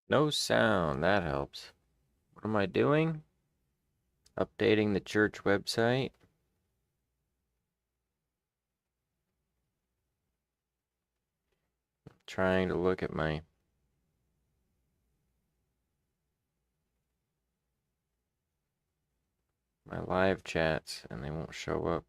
No sound, that helps. What am I doing? Updating the church website. Trying to look at my live chats and they won't show up.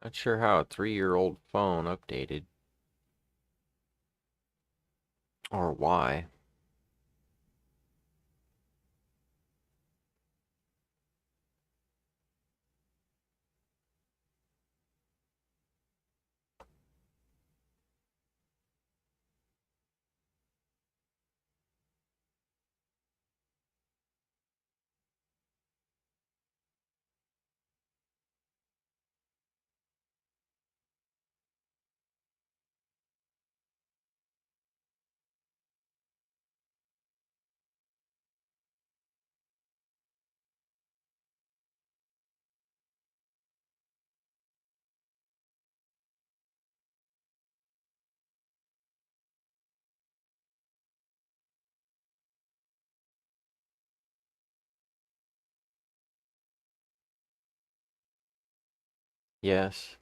Not sure how a 3-year-old phone updated or why. Yes.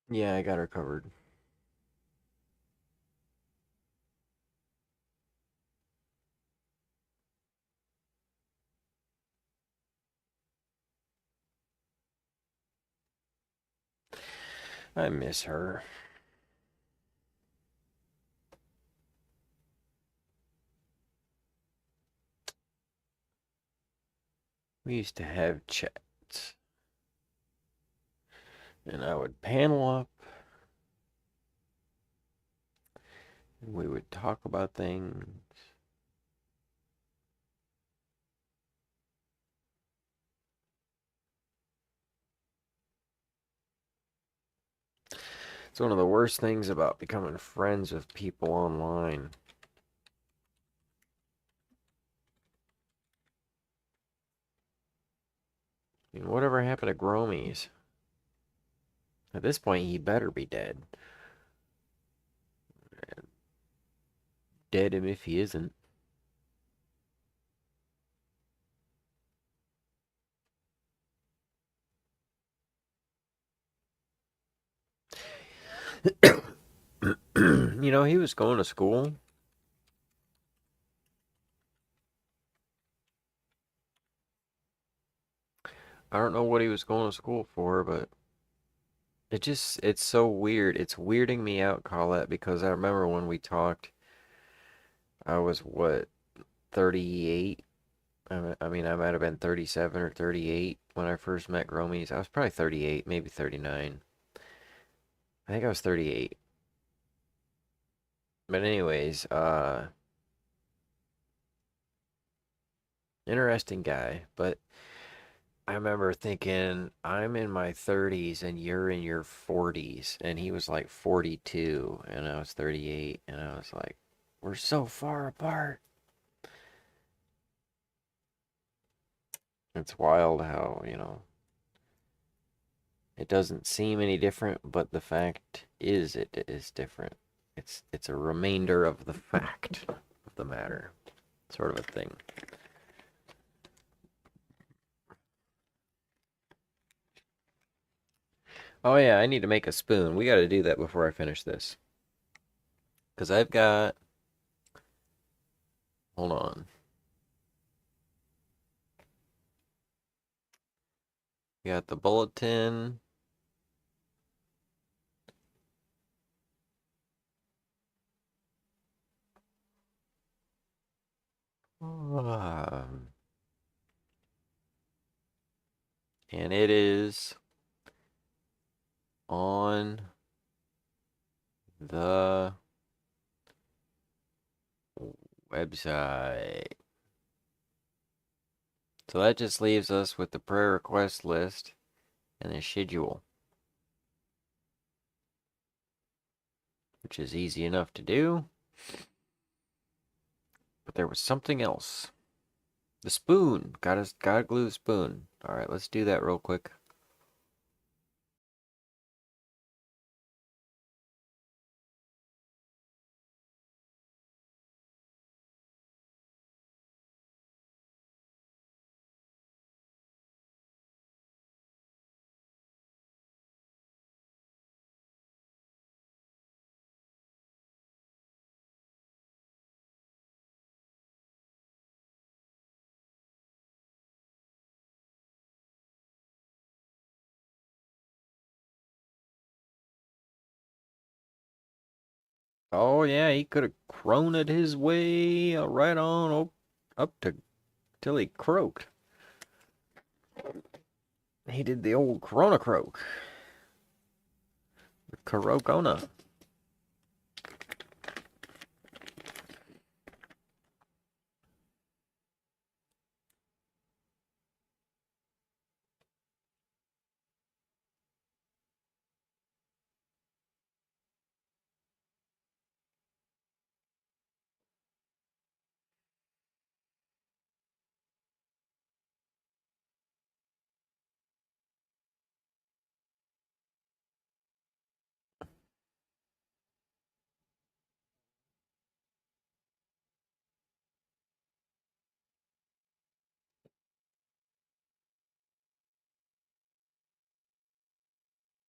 Yeah, I got her covered. I miss her. We used to have chats, and I would panel up, and we would talk about things. It's one of the worst things about becoming friends with people online. I mean, whatever happened to Growmiez? At this point, he better be dead. Dead him if he isn't. You know, he was going to school. I don't know what he was going to school for, but it's so weird. It's weirding me out, Colette, because I remember when we talked, I was what, 38? I mean, I might have been 37 or 38 when I first met Growmiez. I was probably 38, maybe 39. I think I was 38. But anyways, interesting guy. But I remember thinking, I'm in my 30s and you're in your 40s. And he was like 42 and I was 38. And I was like, we're so far apart. It's wild how, it doesn't seem any different, but the fact is it is different. It's a remainder of the fact of the matter, sort of a thing. Oh yeah, I need to make a spoon. We got to do that before I finish this. Because I've got, hold on. We got the bulletin. And it is on the website. So that just leaves us with the prayer request list and the schedule, which is easy enough to do. But there was something else. The spoon. Gotta glue the spoon. Alright, let's do that real quick. Oh yeah, he could have croned his way right on up to till he croaked. He did the old Corona croak. The Carocona.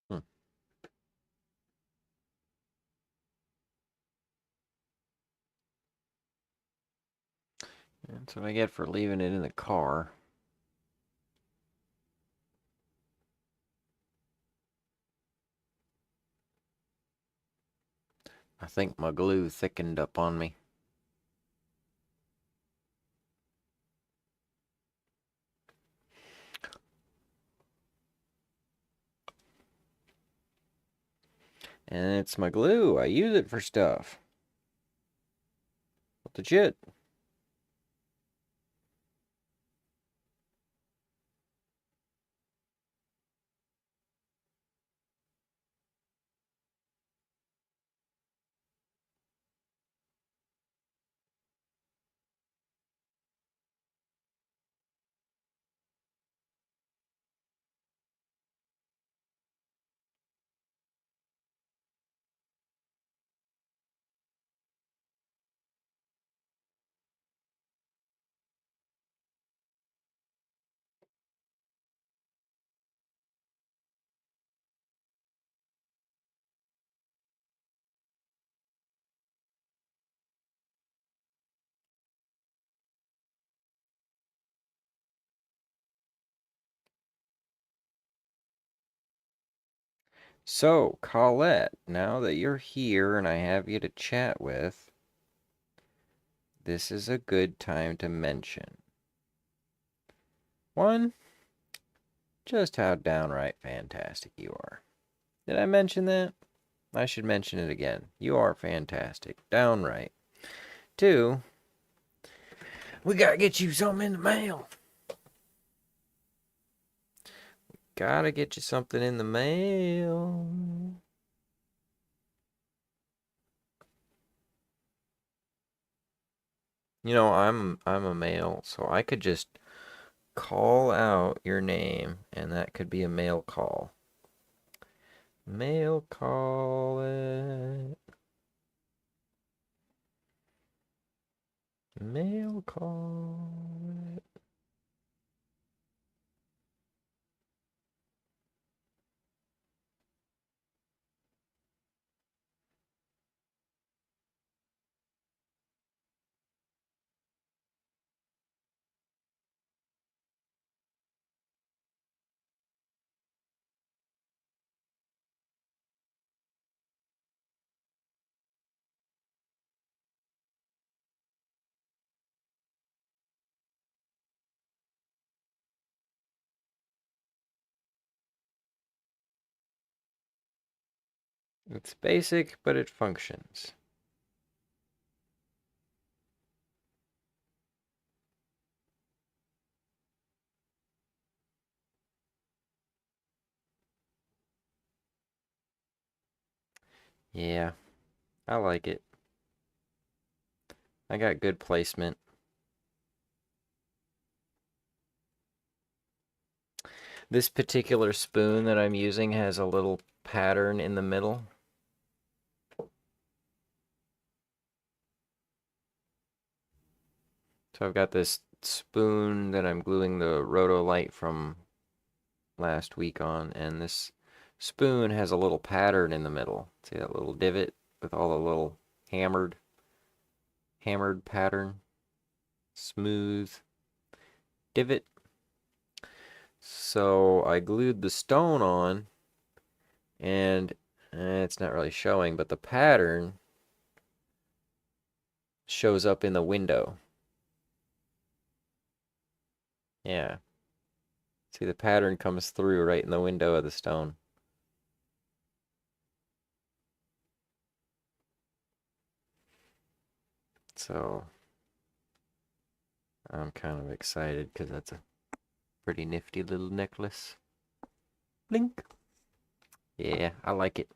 Hmm. That's what I get for leaving it in the car. I think my glue thickened up on me. And it's my glue. I use it for stuff. What the shit? So, Colette, now that you're here and I have you to chat with, this is a good time to mention. One, just how downright fantastic you are. Did I mention that? I should mention it again. You are fantastic. Downright. Two, we gotta get you something in the mail. Gotta get you something in the mail. I'm a male, so I could just call out your name, and that could be a mail call. Mail call it. Mail call it. It's basic, but it functions. Yeah, I like it. I got good placement. This particular spoon that I'm using has a little pattern in the middle. So I've got this spoon that I'm gluing the Rotolite from last week on, and this spoon has a little pattern in the middle. See that little divot with all the little hammered pattern? Smooth divot. So I glued the stone on, and it's not really showing, but the pattern shows up in the window. Yeah. See, the pattern comes through right in the window of the stone. So I'm kind of excited because that's a pretty nifty little necklace. Blink. Yeah, I like it.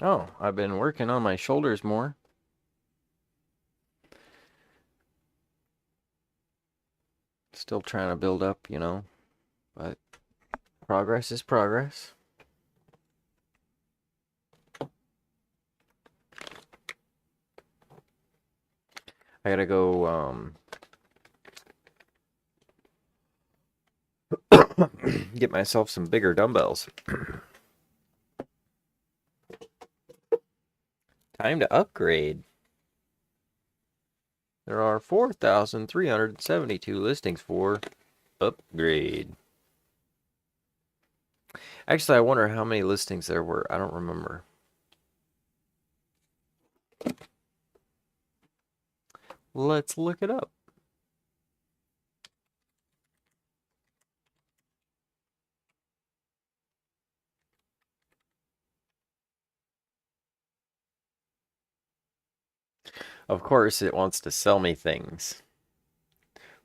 Oh, I've been working on my shoulders more. Still trying to build up, you know, but progress is progress. I gotta go get myself some bigger dumbbells. Time to upgrade. There are 4,372 listings for upgrade. Actually, I wonder how many listings there were. I don't remember. Let's look it up. Of course, it wants to sell me things.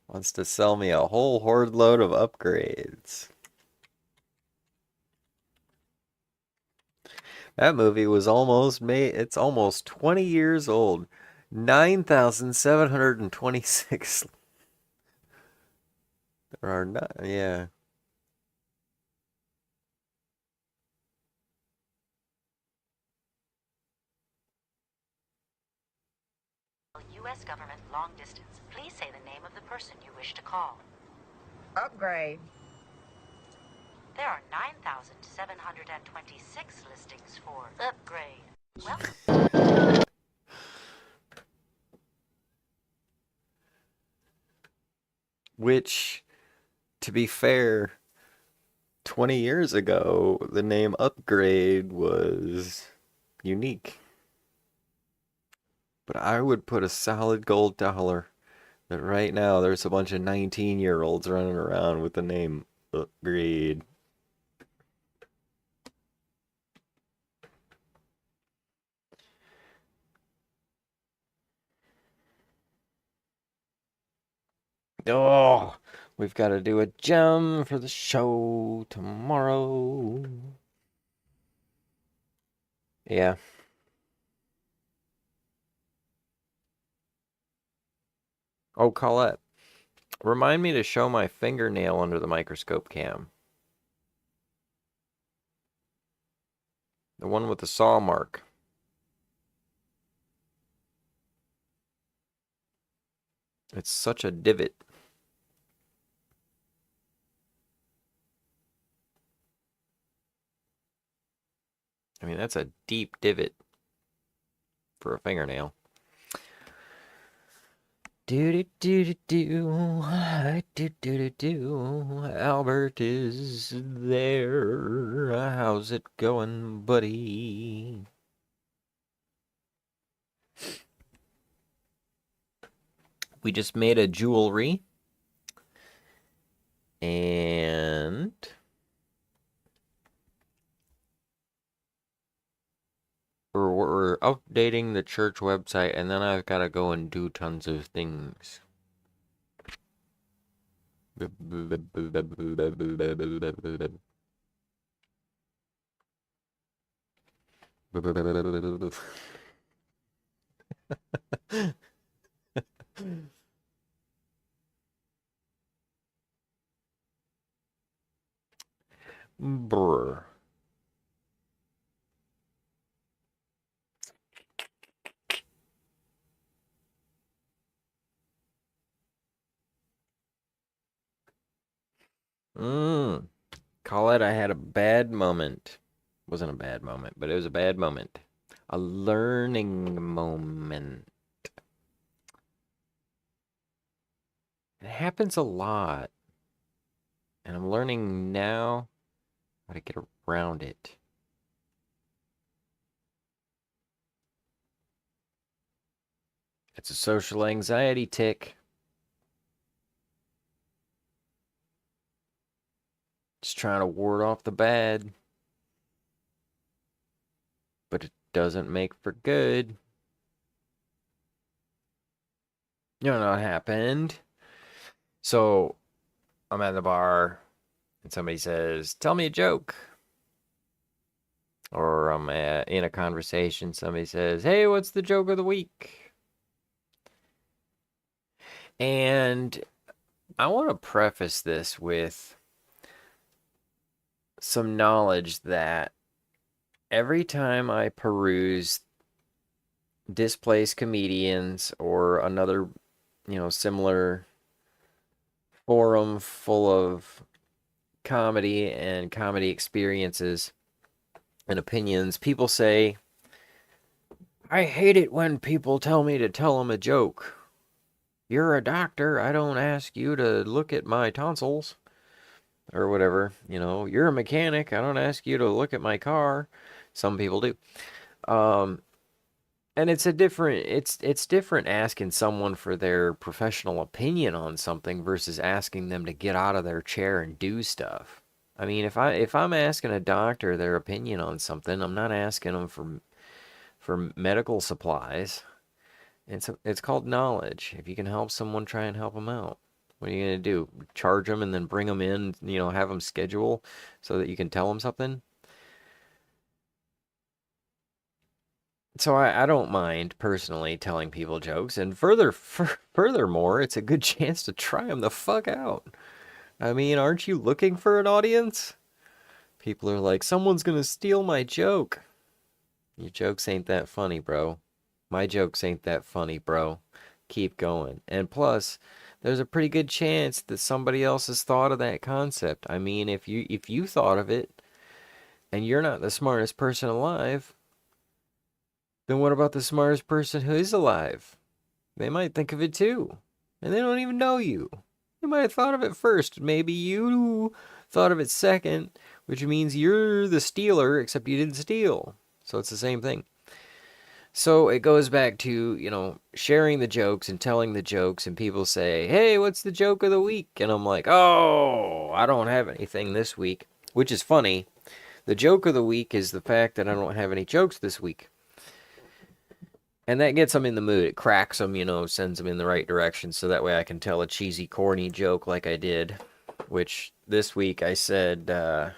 Wants to sell me a whole horde load of upgrades. That movie was almost made. It's almost 20 years old. 9,726. There are not. Yeah. U.S. government long distance. Please say the name of the person you wish to call. Upgrade. There are 9,726 listings for upgrade. Welcome. Which, to be fair, 20 years ago, the name Upgrade was unique. But I would put a solid gold dollar that right now there's a bunch of 19-year-olds running around with the name Upgrade. Oh, We've got to do a gem for the show tomorrow. Yeah. Oh, Colette, remind me to show my fingernail under the microscope cam. The one with the saw mark. It's such a divot. I mean, that's a deep divot for a fingernail. Albert is there. How's it going, buddy? We just made a jewelry. And we're updating the church website, and then I've got to go and do tons of things. Brr. Colette, I had a bad moment. Wasn't a bad moment, but it was a bad moment. A learning moment. It happens a lot. And I'm learning now how to get around it. It's a social anxiety tick. Just trying to ward off the bad. But it doesn't make for good. You know what happened? So, I'm at the bar, and somebody says, tell me a joke. Or I'm in a conversation, somebody says, hey, what's the joke of the week? And I want to preface this with some knowledge that every time I peruse displaced comedians or another, similar forum full of comedy and comedy experiences and opinions, people say, I hate it when people tell me to tell them a joke. You're a doctor. I don't ask you to look at my tonsils or whatever. You're a mechanic. I don't ask you to look at my car. Some people do. And it's different asking someone for their professional opinion on something versus asking them to get out of their chair and do stuff. I mean, if I'm asking a doctor their opinion on something, I'm not asking them for medical supplies. It's called knowledge. If you can help someone, try and help them out. What are you gonna do? Charge them and then bring them in, have them schedule so that you can tell them something? So I don't mind personally telling people jokes, and furthermore, it's a good chance to try them the fuck out. I mean, aren't you looking for an audience? People are like, someone's gonna steal my joke. Your jokes ain't that funny, bro. My jokes ain't that funny, bro. Keep going. And plus, there's a pretty good chance that somebody else has thought of that concept. I mean, if you thought of it, and you're not the smartest person alive, then what about the smartest person who is alive? They might think of it too. And they don't even know you. They might have thought of it first. Maybe you thought of it second, which means you're the stealer, except you didn't steal. So it's the same thing. So it goes back to, sharing the jokes and telling the jokes, and people say, hey, what's the joke of the week? And I'm like, oh, I don't have anything this week, which is funny. The joke of the week is the fact that I don't have any jokes this week. And that gets them in the mood. It cracks them, you know, sends them in the right direction so that way I can tell a cheesy, corny joke like I did. Which this week I said, I'm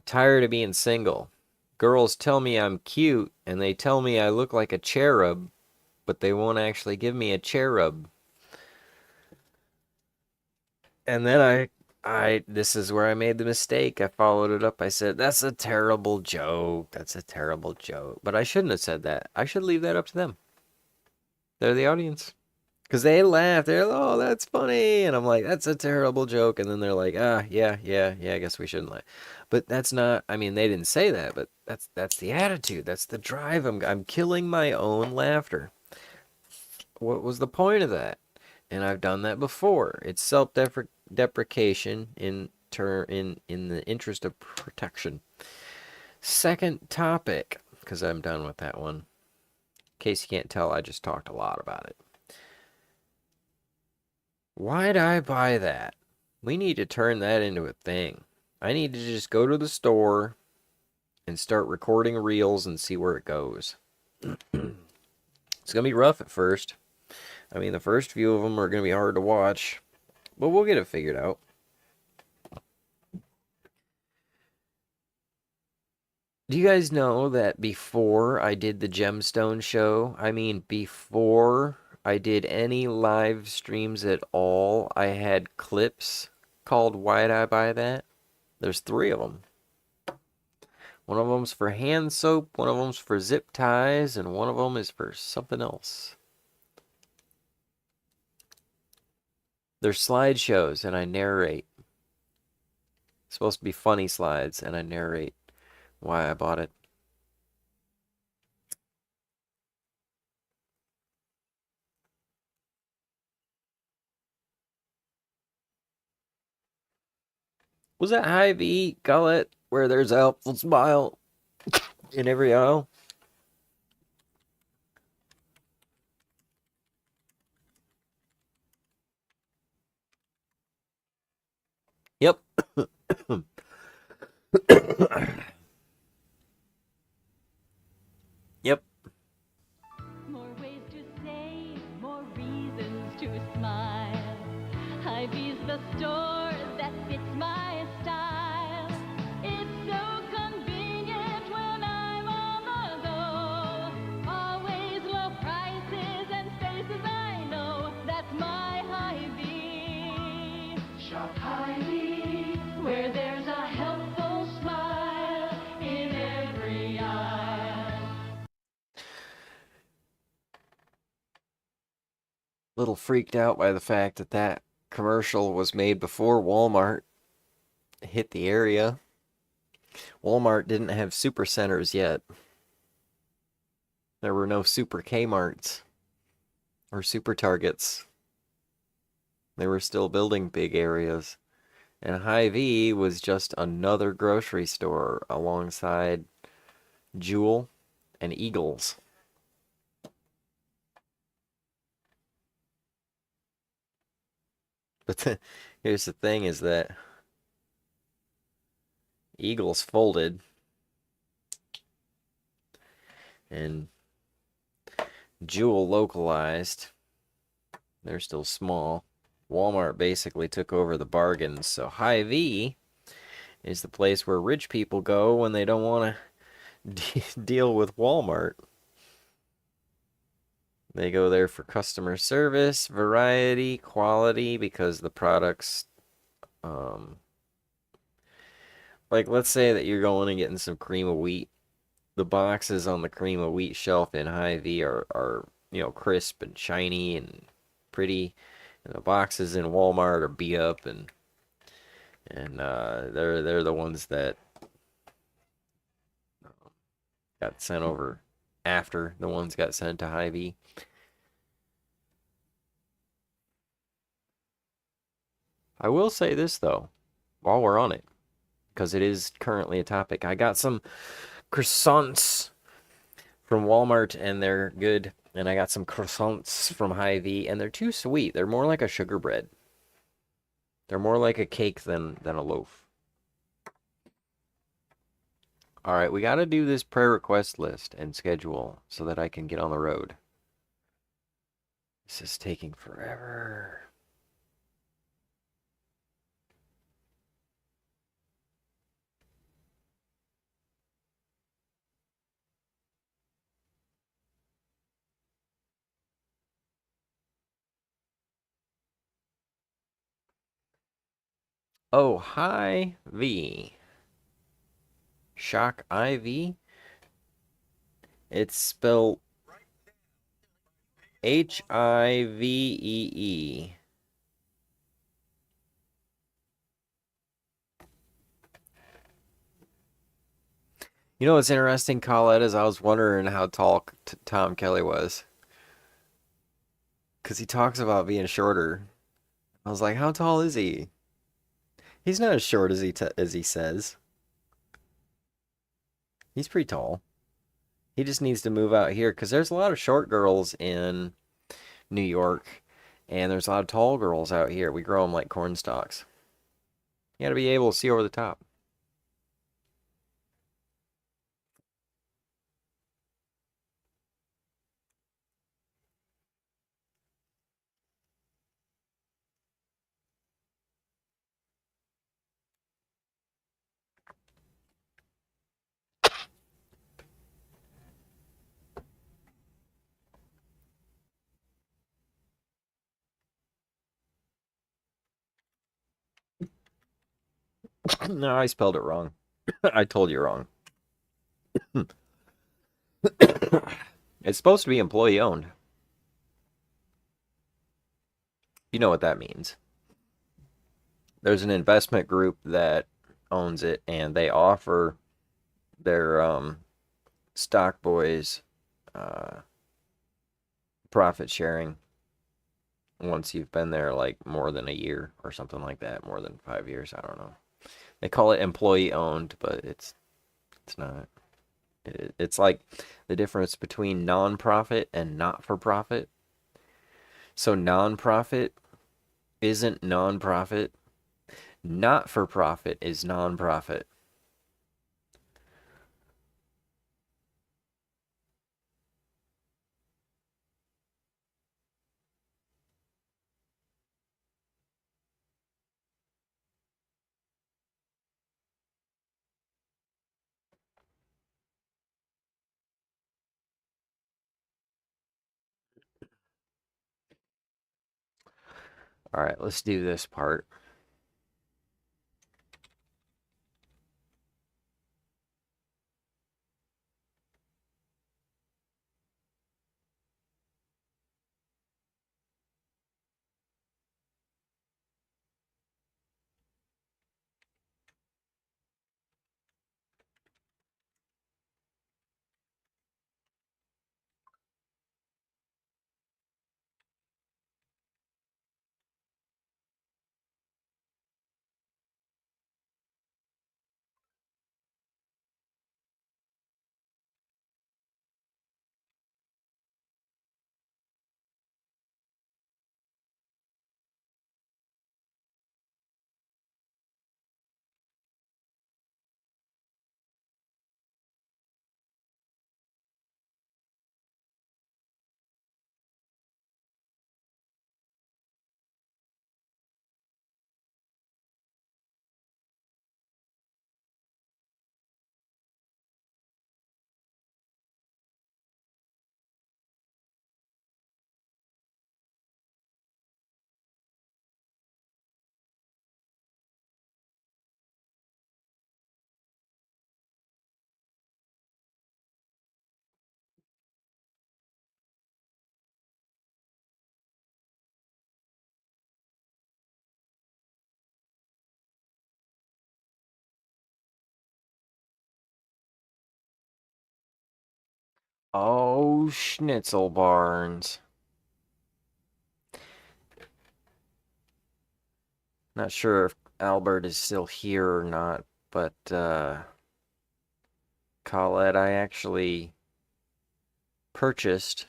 tired of being single. Girls tell me I'm cute and they tell me I look like a cherub, but they won't actually give me a cherub. And then this is where I made the mistake. I followed it up. I said, that's a terrible joke. That's a terrible joke. But I shouldn't have said that. I should leave that up to them. They're the audience. Because they laugh. They're, oh, that's funny. And I'm like, that's a terrible joke. And then they're like, yeah, I guess we shouldn't laugh. But that's not, I mean, they didn't say that, but that's the attitude. That's the drive. I'm killing my own laughter. What was the point of that? And I've done that before. It's self-deprecation in the interest of protection. Second topic, because I'm done with that one. In case you can't tell, I just talked a lot about it. Why'd I buy that? We need to turn that into a thing. I need to just go to the store and start recording reels and see where it goes. It's going to be rough at first. I mean, the first few of them are going to be hard to watch, but we'll get it figured out. Do you guys know that before I did the Gemstone show, I mean, before I did any live streams at all, I had clips called Why'd I Buy That? There's 3 of them. One of them's for hand soap, one of them's for zip ties, and one of them is for something else. They're slideshows, and I narrate. It's supposed to be funny slides, and I narrate why I bought it. Was that Hy-Vee, Colette, where there's a helpful smile in every aisle? Yep. Yep. More ways to save, more reasons to smile. Hy-Vee's the store that fits my style. It's so convenient when I'm on the go. Always low prices and spaces I know. That's my Hy-Vee. Shop Hy-Vee, where there's a helpful smile in every aisle. Little freaked out by the fact that that commercial was made before Walmart hit the area. Walmart didn't have super centers yet. There were no super Kmarts or super Targets. They were still building big areas. And Hy-Vee was just another grocery store alongside Jewel and Eagles. But here's the thing is that Eagles folded and Jewel localized. They're still small. Walmart basically took over the bargains. So Hy-Vee is the place where rich people go when they don't want to deal with Walmart. They go there for customer service, variety, quality, because the products, like let's say that you're going and getting some cream of wheat. The boxes on the cream of wheat shelf in Hy-Vee are you know, crisp and shiny and pretty. And the boxes in Walmart are beat up and they're the ones that got sent over after the ones got sent to Hy-Vee. I will say this though, while we're on it, because it is currently a topic. I got some croissants from Walmart and they're good. And I got some croissants from Hy-Vee and they're too sweet. They're more like a sugar bread. They're more like a cake than a loaf. Alright, we gotta do this prayer request list and schedule so that I can get on the road. This is taking forever. Oh, hi, V. Shock IV? It's spelled Hivee. You know what's interesting, Colette, is I was wondering how tall Tom Kelly was. Because he talks about being shorter. I was like, how tall is he? He's not as short as he says. He's pretty tall. He just needs to move out here because there's a lot of short girls in New York, and there's a lot of tall girls out here. We grow them like corn stalks. You got to be able to see over the top. No, I spelled it wrong. I told you wrong. It's supposed to be employee owned. You know what that means. There's an investment group that owns it, and they offer their stock boys uh, profit sharing once you've been there like more than a year or something like that, more than 5 years. I don't know. They call it employee owned, but it's not. It's like the difference between non-profit and not-for-profit. So non-profit isn't non-profit. Not-for-profit is non-profit. All right, let's do this part. Oh, Schnitzel Barnes. Not sure if Albert is still here or not, but Colette, I actually purchased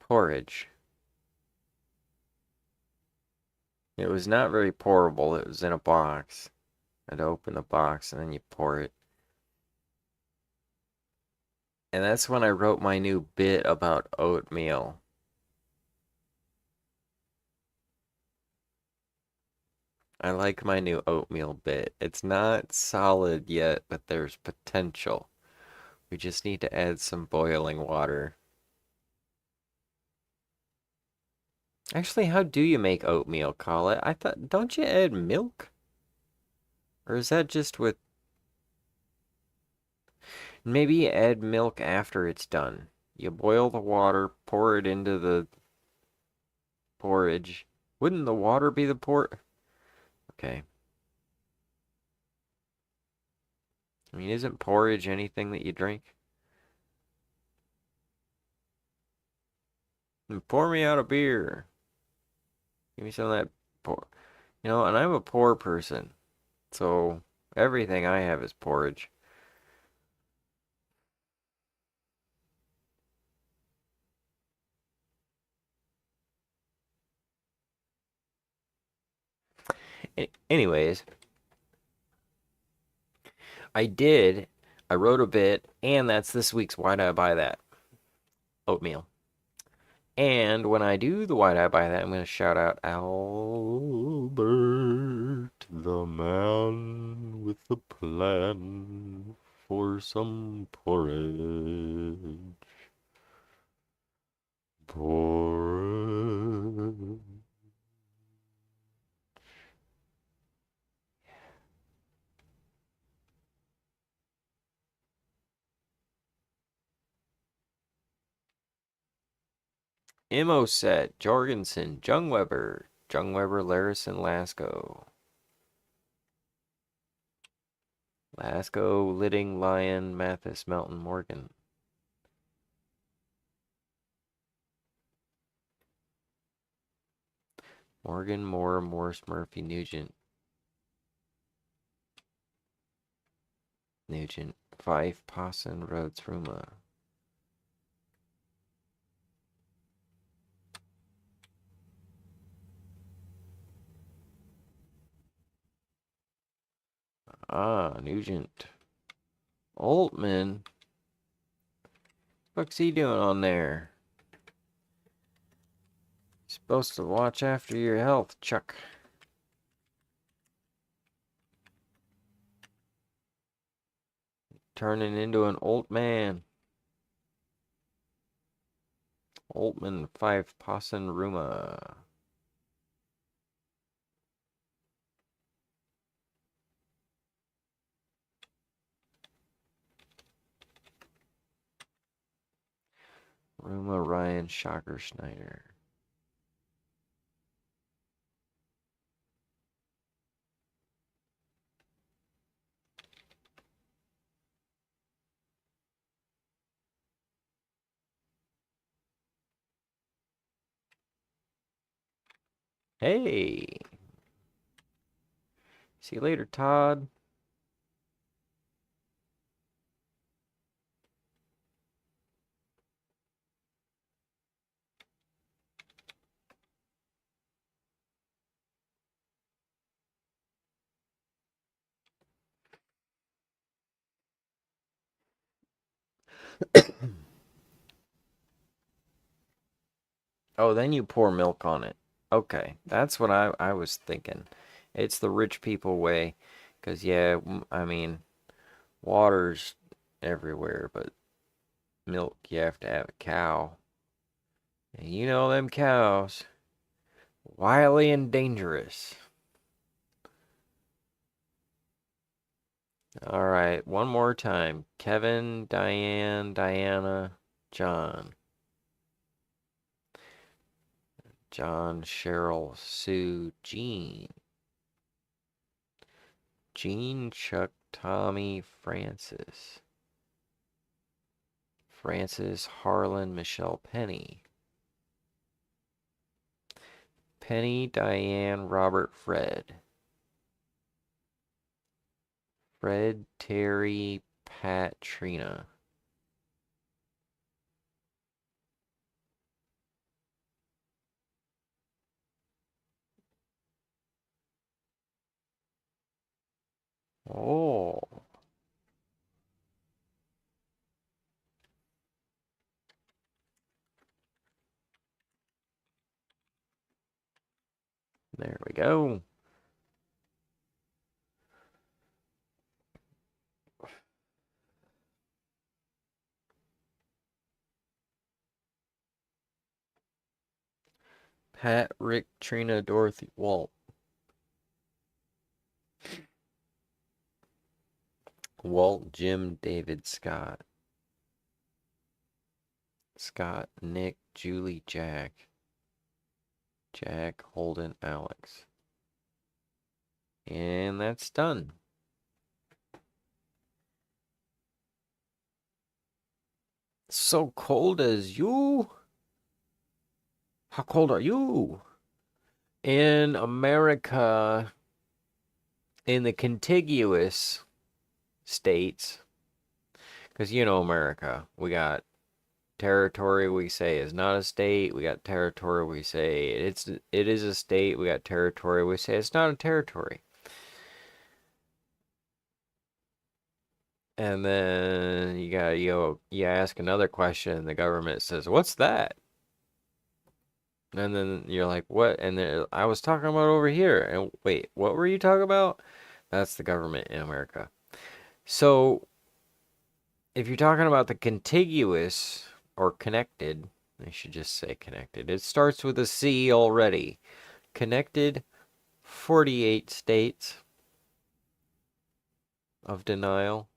porridge. It was not very pourable. It was in a box. I had to open the box and then you pour it. And that's when I wrote my new bit about oatmeal. I like my new oatmeal bit. It's not solid yet, but there's potential. We just need to add some boiling water. Actually, how do you make oatmeal, Colette? I thought, don't you add milk? Or is that just with... Maybe you add milk after it's done. You boil the water, pour it into the porridge. Wouldn't the water be the Okay. I mean, isn't porridge anything that you drink? And pour me out a beer. Give me some of that por... and I'm a poor person, so everything I have is porridge. Anyways, I did. I wrote a bit, and that's this week's Why Did I Buy That? Oatmeal. And when I do the Why Did I Buy That, I'm going to shout out Albert, the man with the plan for some porridge. Porridge. Imoset, Jorgensen, Jungweber, Larison, Lasco. Lasco, Lidding, Lyon, Mathis, Melton, Morgan. Morgan, Moore, Morse, Murphy, Nugent. Fife, Posson, Rhodes, Ruma. Nugent. Altman. What's he doing on there? Supposed to watch after your health, Chuck. Turning into an old man. Altman, Fife, Posson, Ruma. Ruma, Ryan, Shocker, Schneider. Hey! See you later, Todd. Oh, then you pour milk on it. Okay, that's what I was thinking. It's the rich people way. Because, yeah, I mean, water's everywhere, but milk, you have to have a cow. And you know them cows. Wily and dangerous. Alright, one more time. Kevin, Diane, Diana, John. John, Cheryl, Sue, Jean. Jean, Chuck, Tommy, Francis. Francis, Harlan, Michelle, Penny. Penny, Diane, Robert, Fred. Fred, Terry, Pat, Trina. Oh. There we go. Pat, Rick, Trina, Dorothy, Walt. Walt, Jim, David, Scott. Scott, Nick, Julie, Jack. Jack, Holden, Alex. And that's done. So cold as you? How cold are you? In America, in the contiguous states, because you know America, we got territory we say is not a state, we got territory we say it is a state, we got territory we say it's not a territory. And then you ask another question, the government says, "What's that?" And then you're like, "What?" And then I was talking about over here. And wait, what were you talking about? That's the government in America. So if you're talking about the contiguous or connected, I should just say connected. It starts with a C already. Connected 48 states of denial.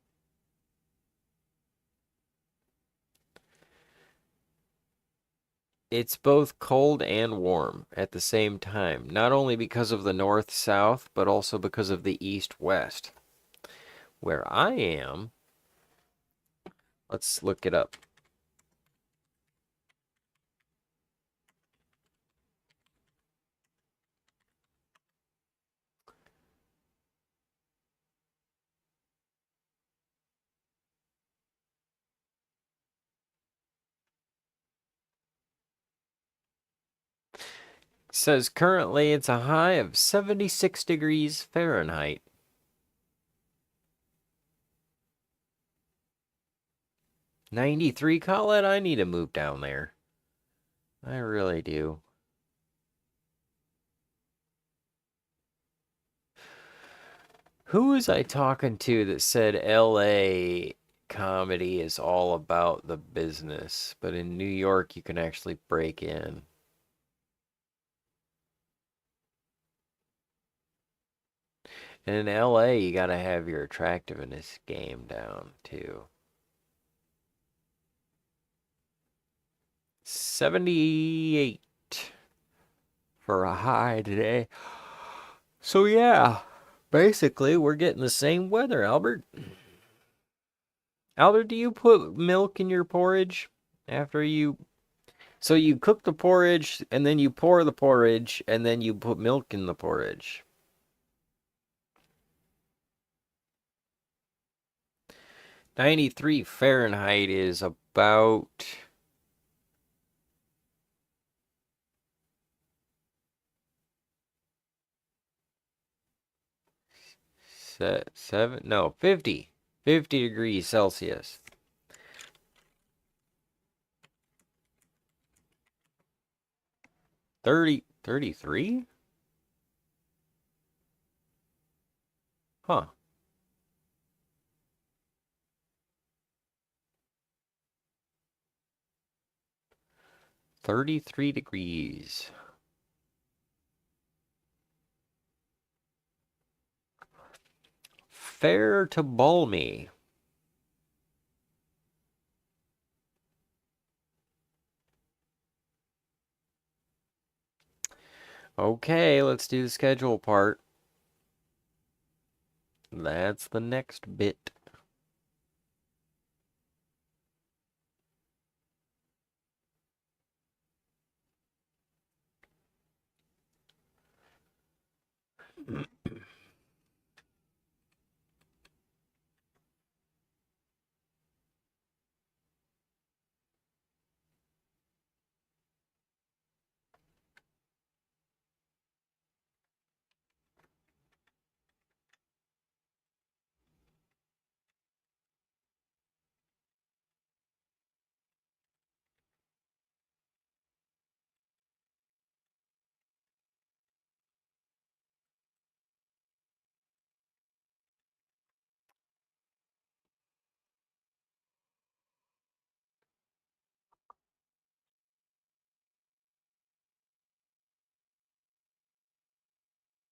It's both cold and warm at the same time, not only because of the north-south, but also because of the east-west. Where I am, let's look it up. It says currently it's a high of 76 degrees Fahrenheit. '93, Colette, I need to move down there. I really do. Who was I talking to that said LA comedy is all about the business, but in New York you can actually break in? And in LA you gotta have your attractiveness game down too. 78 for a high today. So yeah, basically we're getting the same weather, Albert. Albert, do you put milk in your porridge after you... So you cook the porridge, and then you pour the porridge, and then you put milk in the porridge. 93 Fahrenheit is about... Seven? No, 50. 50 degrees Celsius. 30, 33? Huh. 33 degrees. Fair to balmy. Okay, let's do the schedule part. That's the next bit.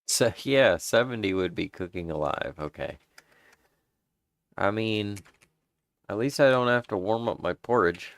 So yeah, 70 would be cooking alive. Okay. I mean, at least I don't have to warm up my porridge.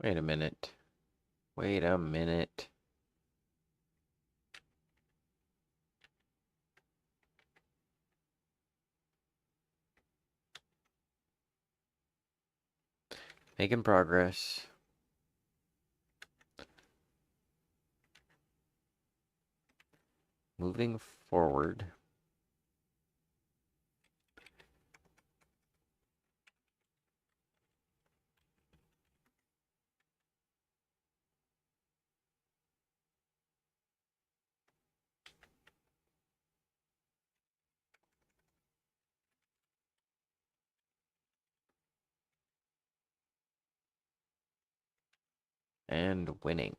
Wait a minute. Wait a minute. Making progress. Moving forward. And winning.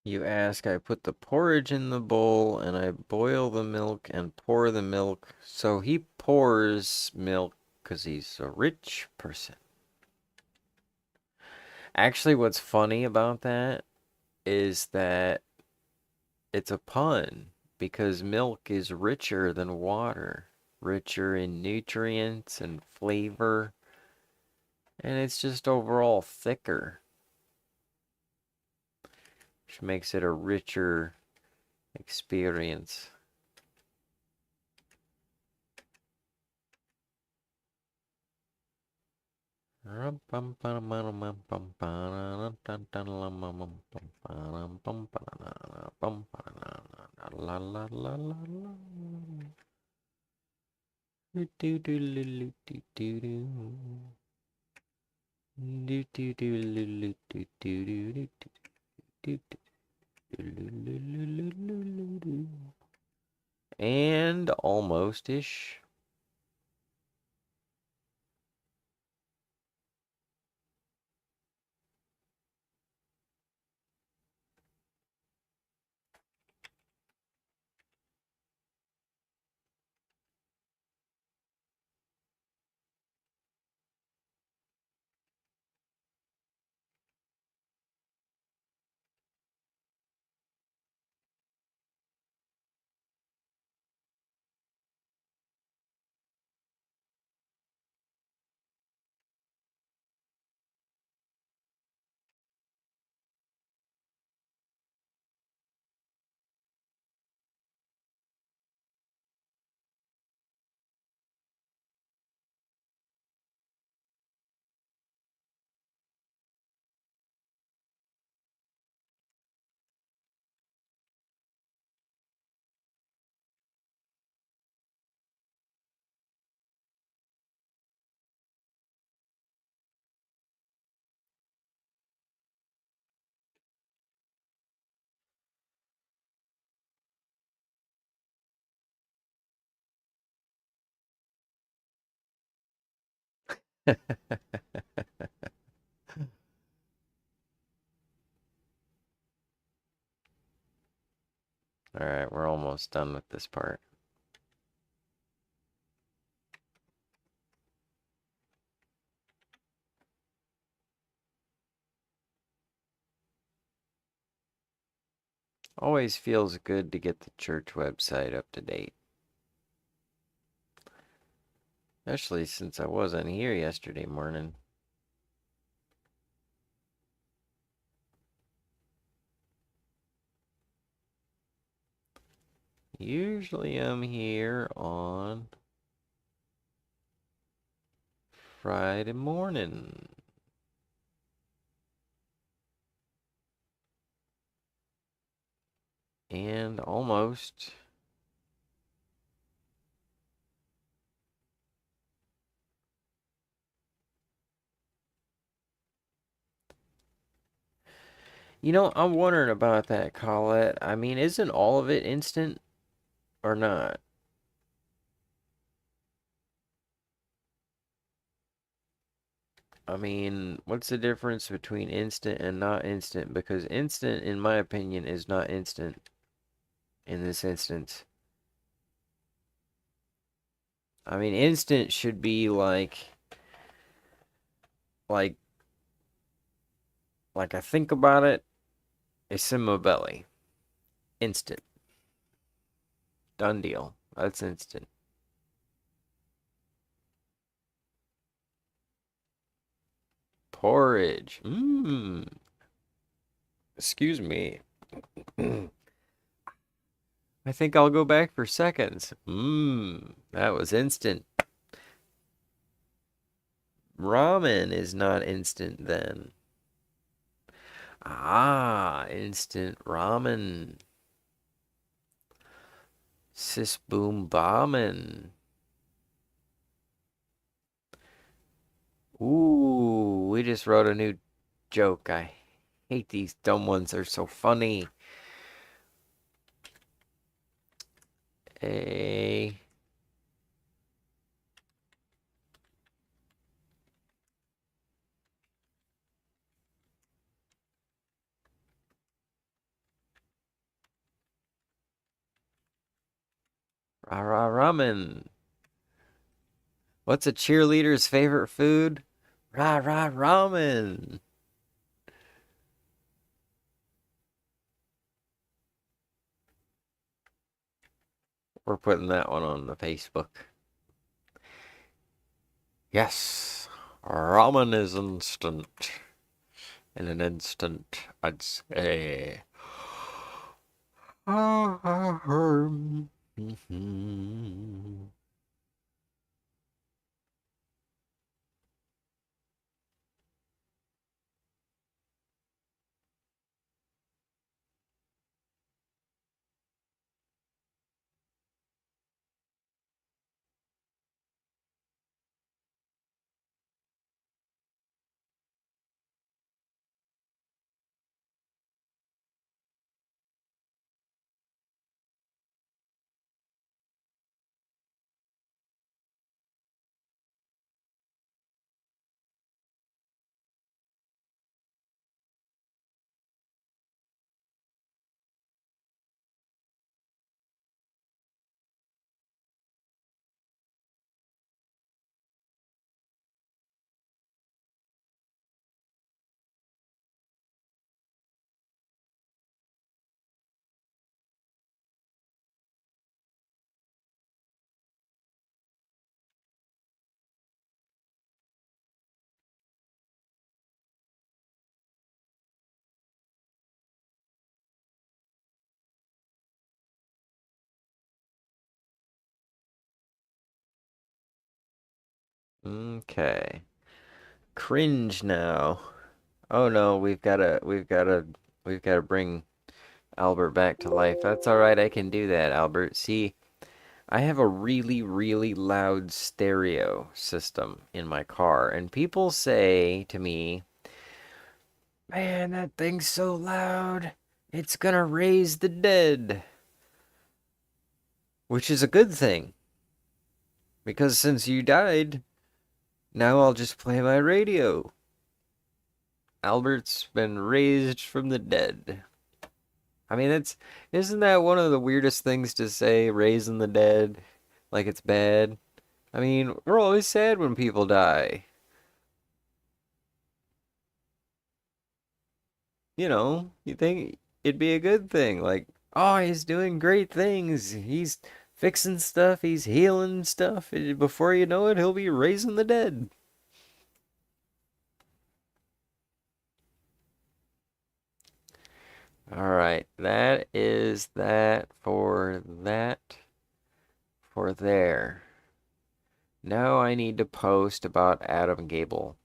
You ask, I put the porridge in the bowl and I boil the milk and pour the milk. So he pours milk because he's a rich person. Actually, what's funny about that is that it's a pun because milk is richer than water, richer in nutrients and flavor, and it's just overall thicker, which makes it a richer experience. And almost-ish. Alright, we're almost done with this part. Always feels good to get the church website up to date. Especially since I wasn't here yesterday morning. Usually I'm here on Friday morning. And almost. You know, I'm wondering about that, Colette. I mean, isn't all of it instant or not? I mean, what's the difference between instant and not instant? Because instant, in my opinion, is not instant in this instance. I mean, instant should be like, I think about it, it's in my belly. Instant. Done deal. That's instant. Porridge. Mmm. Excuse me. I think I'll go back for seconds. Mmm. That was instant. Ramen is not instant then. Ah, instant ramen. Sis boom bombin'. Ooh, we just wrote a new joke. I hate these dumb ones. They're so funny. A rah rah ramen. What's a cheerleader's favorite food? Rah rah ramen. We're putting that one on the Facebook. Yes, ramen is instant. In an instant, I'd say. Mhm. Okay. Cringe now. Oh no, we've gotta bring Albert back to life. That's all right, I can do that, Albert. See, I have a really, really loud stereo system in my car, and people say to me, "Man, that thing's so loud. It's gonna raise the dead." Which is a good thing, because since you died, Now I'll just play my radio. Albert's been raised from the dead. I mean, isn't that one of the weirdest things to say, raising the dead? Like it's bad. I mean, we're always sad when people die. You know, you think it'd be a good thing. Like, oh, he's doing great things. He's fixing stuff. He's healing stuff. Before you know it, he'll be raising the dead. All right, that is that for there. Now I need to post about Adam Gable.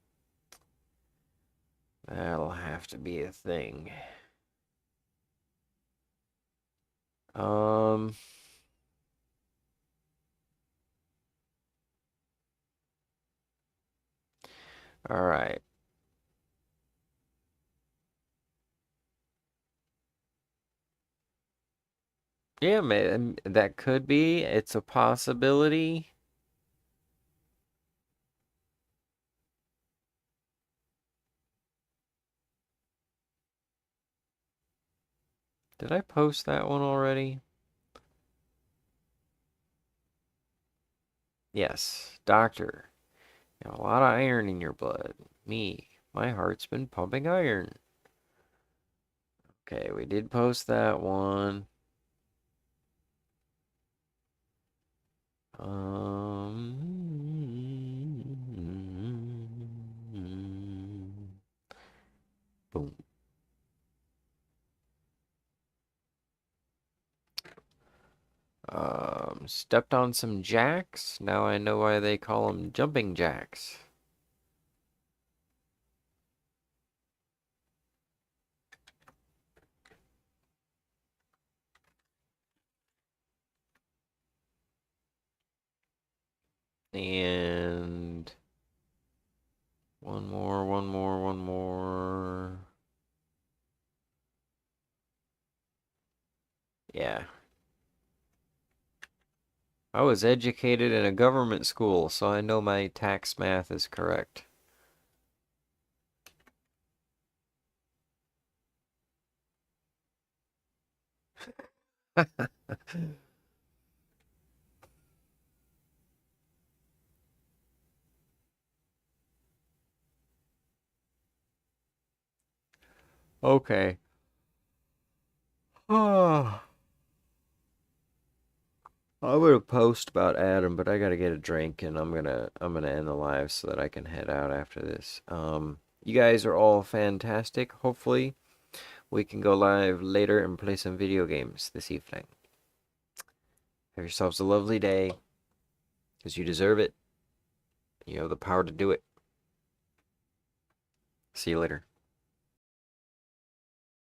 That'll have to be a thing. Um, all right. Yeah, man, that could be. It's a possibility. Did I post that one already? Yes, doctor. You have a lot of iron in your blood. Me, my heart's been pumping iron. Okay, we did post that one. Boom. Stepped on some jacks. Now I know why they call them jumping jacks. And one more, one more, one more. Yeah. I was educated in a government school, so I know my tax math is correct. Okay. Oh. I would have post about Adam, but I gotta get a drink and I'm gonna end the live so that I can head out after this. You guys are all fantastic. Hopefully we can go live later and play some video games this evening. Have yourselves a lovely day, because you deserve it. You have the power to do it. See you later.